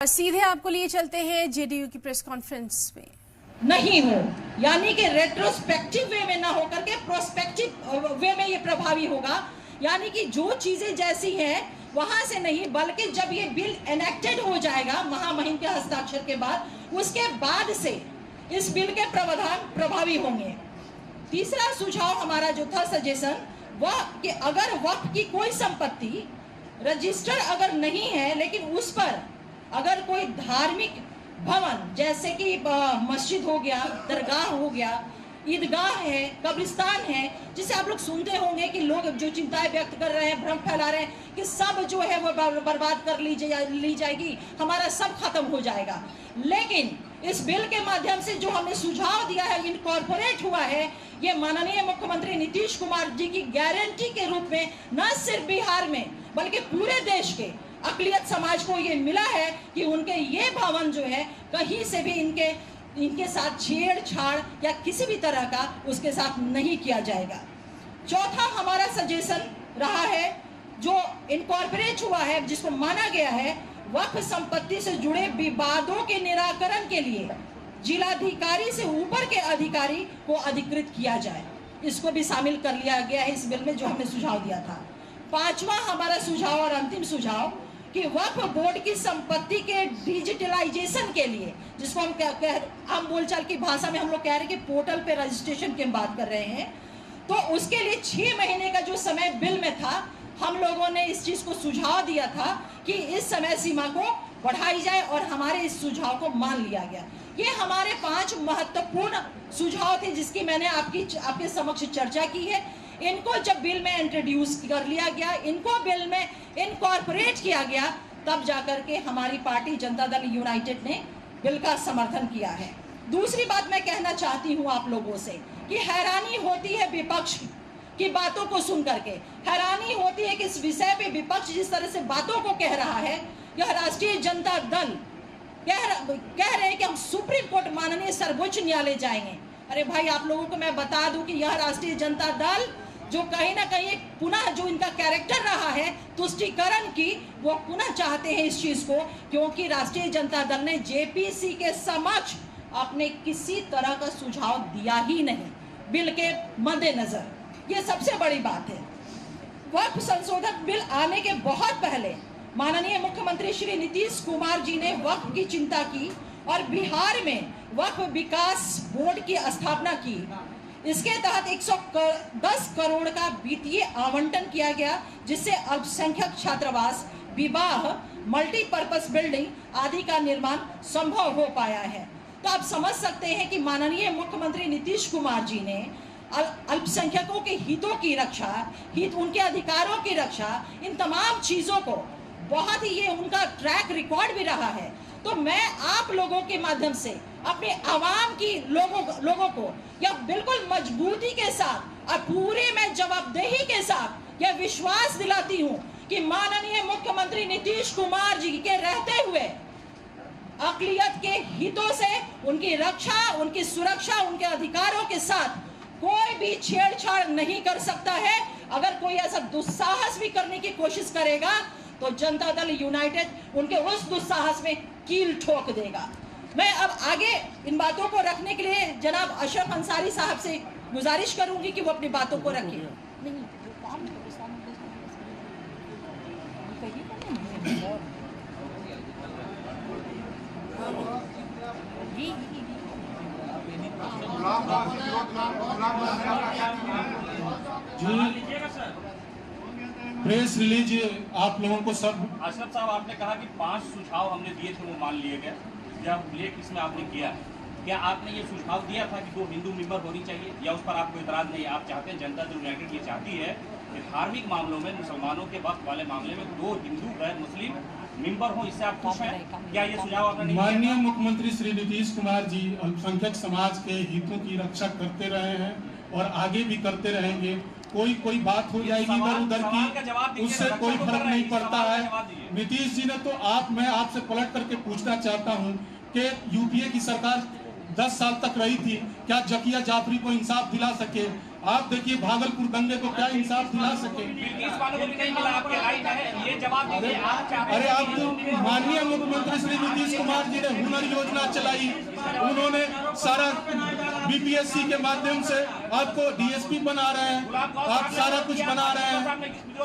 सीधे आपको लिए चलते हैं जेडीयू की प्रेस कॉन्फ्रेंस में। नहीं हो, यानी कि रेट्रोस्पेक्टिव वे में ना होकर के प्रोस्पेक्टिव वे में ये प्रभावी होगा। यानी कि जो चीजें जैसी हैं वहां से नहीं, बल्कि जब ये बिल एनेक्टेड हो जाएगा महामहिम के हस्ताक्षर के बाद, उसके बाद से इस बिल के प्रावधान प्रभावी होंगे। तीसरा सुझाव हमारा जो था सजेशन, वह कि अगर वक्फ की कोई संपत्ति रजिस्टर अगर नहीं है, लेकिन उस पर अगर कोई धार्मिक भवन जैसे कि मस्जिद हो गया, दरगाह हो गया, ईदगाह है, कब्रिस्तान है, जिसे आप लोग सुनते होंगे कि लोग जो चिंताएं व्यक्त कर रहे हैं, भ्रम फैला रहे हैं कि सब जो है वो बर्बाद कर ली जाएगी, हमारा सब खत्म हो जाएगा। लेकिन इस बिल के माध्यम से जो हमने सुझाव दिया है, इनकॉर्पोरेट हुआ है, ये माननीय मुख्यमंत्री नीतीश कुमार जी की गारंटी के रूप में न सिर्फ बिहार में बल्कि पूरे देश के अकलियत समाज को ये मिला है कि उनके ये भवन जो है कहीं से भी इनके साथ छेड़छाड़ या किसी भी तरह का उसके साथ नहीं किया जाएगा। चौथा हमारा सजेशन रहा है, जो इनकॉर्पोरेट हुआ है, जिसको माना गया है, वक्फ संपत्ति से जुड़े विवादों के निराकरण के लिए जिलाधिकारी से ऊपर के अधिकारी को अधिकृत किया जाए। इसको भी शामिल कर लिया गया है इस बिल में, जो हमने सुझाव दिया था। पांचवा हमारा सुझाव और अंतिम सुझाव कि वक्फ बोर्ड की संपत्ति के डिजिटलाइजेशन के लिए, जिसको हम बोलचाल की भाषा में हम लोग कह रहे हैं कि पोर्टल पे रजिस्ट्रेशन की बात कर रहे हैं, तो उसके लिए 6 महीने का जो समय बिल में था, हम लोगों ने इस चीज को सुझाव दिया था कि इस समय सीमा को बढ़ाई जाए, और हमारे इस सुझाव को मान लिया गया। ये हमारे 5 महत्वपूर्ण सुझाव थे जिसकी मैंने आपके समक्ष चर्चा की है। इनको जब बिल में इंट्रोड्यूस कर लिया गया, इनको बिल में इनकॉर्पोरेट किया गया, तब जाकर के हमारी पार्टी जनता दल यूनाइटेड ने बिल का समर्थन किया है। दूसरी बात मैं कहना चाहती हूं आप लोगों से कि हैरानी होती है विपक्ष की बातों को सुन करके, हैरानी होती है कि इस विषय पे विपक्ष जिस तरह से बातों को कह रहा है, यह राष्ट्रीय जनता दल कह रहे हैं कि हम सुप्रीम कोर्ट माननीय सर्वोच्च न्यायालय जाएंगे। अरे भाई, आप लोगों को मैं बता दूं कि यह राष्ट्रीय जनता दल जो कहीं ना कहीं पुनः जो इनका कैरेक्टर रहा है तुष्टीकरण की, वो पुनः चाहते हैं इस चीज को, क्योंकि राष्ट्रीय जनता दल ने जेपीसी के समक्ष अपने किसी तरह का सुझाव दिया ही नहीं बिल के मद्देनजर। ये सबसे बड़ी बात है। वक्फ संशोधन बिल आने के बहुत पहले माननीय मुख्यमंत्री श्री नीतीश कुमार जी ने वक्फ की चिंता की और बिहार में वक्फ विकास बोर्ड की स्थापना की। इसके तहत 110 करोड़ का वित्तीय आवंटन किया गया, जिससे अल्पसंख्यक छात्रावास, विवाह, मल्टीपर्पज बिल्डिंग आदि का निर्माण संभव हो पाया है। तो आप समझ सकते हैं कि माननीय मुख्यमंत्री नीतीश कुमार जी ने अल्पसंख्यकों के हितों की रक्षा, उनके अधिकारों की रक्षा, इन तमाम चीजों को बहुत ही, ये उनका ट्रैक रिकॉर्ड भी रहा है। तो मैं आप लोगों के माध्यम से अपने आवाम की लोगों को यह बिल्कुल मजबूती के साथ और पूरे में जवाबदेही के साथ यह विश्वास दिलाती हूं कि माननीय मुख्यमंत्री नीतीश कुमार जी के रहते हुए अकलियत के हितों से उनकी रक्षा, उनकी सुरक्षा, उनके अधिकारों के साथ कोई भी छेड़छाड़ नहीं कर सकता है। अगर कोई ऐसा दुस्साहस भी करने की कोशिश करेगा तो जनता दल यूनाइटेड उनके उस दुस्साहस में कील ठोक देगा। मैं अब आगे इन बातों को रखने के लिए जनाब अशरफ अंसारी साहब से गुजारिश करूंगी कि वो अपनी बातों को रखें। प्रेस रिलीज आप लोगों को सब। अशरफ साहब, आपने कहा कि 5 सुझाव हमने दिए थे वो मान लिए गए, या उल्लेख इसमें आपने किया है। क्या आपने ये सुझाव दिया था कि 2 हिंदू मेंबर होनी चाहिए, या उस पर आपको इतराज नहीं है? आप चाहते हैं, जनता दल यूनाइटेड ये चाहती है कि धार्मिक मामलों में, मुसलमानों के वक्त वाले मामले में 2 हिंदू गैर मुस्लिम मेंबर हो, इससे आप खुश हैं? क्या ये सुझाव आपने? माननीय मुख्यमंत्री श्री नीतीश कुमार जी अल्पसंख्यक समाज के हितों की रक्षा करते रहे हैं और आगे भी करते रहेंगे। कोई बात हो जाएगी इधर उधर की, उससे कोई फर्क नहीं पड़ता है। नीतीश जी ने तो मैं आपसे पलट करके पूछना चाहता हूं कि यूपीए की सरकार 10 साल तक रही थी, क्या जकिया जाफरी को इंसाफ दिला सके? आप देखिए भागलपुर दंगे को क्या इंसाफ दिला सके। बिल्किस बानो को भी नहीं मिला, आपके लाइन है, ये जवाब दीजिए। आप चाहते अरे आप माननीय मुख्यमंत्री श्री नीतीश कुमार जी ने हुनर योजना चलाई, उन्होंने सारा बीपीएससी के माध्यम से आपको डीएसपी बना रहे हैं, आप सारा कुछ बना रहे हैं,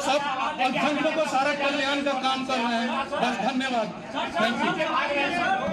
सब अल्पसंख्यकों को सारा कल्याण का काम कर रहे हैं। बस धन्यवाद, थैंक यू।